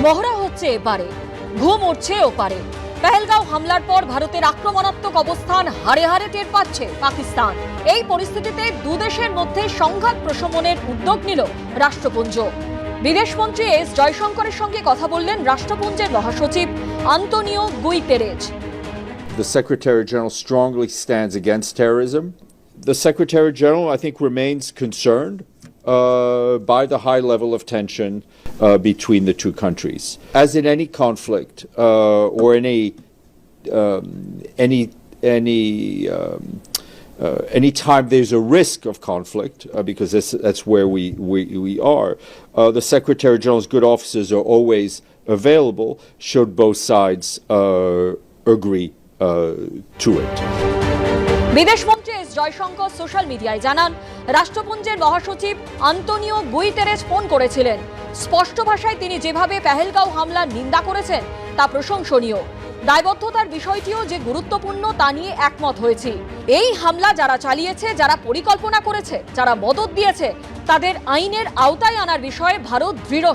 মহড়া হচ্ছে এবারে, ঘুম উঠছে ওপারে। পেহেলগাঁও হামলার পর ভারতের আক্রমণাত্মক অবস্থান হাড়ে হাড়ে টের পাচ্ছে পাকিস্তান। এই পরিস্থিতিতে দুদেশের মধ্যে সংঘাত প্রশমনের উদ্যোগ নিল রাষ্ট্রপুঞ্জ। বিদেশমন্ত্রী এস জয়শঙ্করের সঙ্গে কথা বললেন রাষ্ট্রপুঞ্জের মহাসচিব Antonio গুইতেরেজ। The Secretary General strongly stands against terrorism. The Secretary General, I think, remains concerned by the high level of tension between the two countries. As in any conflict or any time there's a risk of conflict, because that's where we are, the Secretary General's good officers are always available should both sides agree to it. বিদেশমন্ত্রী S Jaishankar social মিডিয়ায় জানান, রাষ্ট্রপুঞ্জের মহাসচিব Antonio গুইতেরেজ phone করেছিলেন। স্পষ্ট ভাষায় তিনি যেভাবে পেহেলগাঁও হামলার নিন্দা করেছেন তা প্রশংসনীয়। দায়বদ্ধতার বিষয়টিও যে গুরুত্বপূর্ণ তা নিয়ে একমত হয়েছি। এই হামলা যারা চালিয়েছে, যারা পরিকল্পনা করেছে, যারা মদদ দিয়েছে, তাদের আইনের আওতায় আনার বিষয়ে ভারত দৃঢ়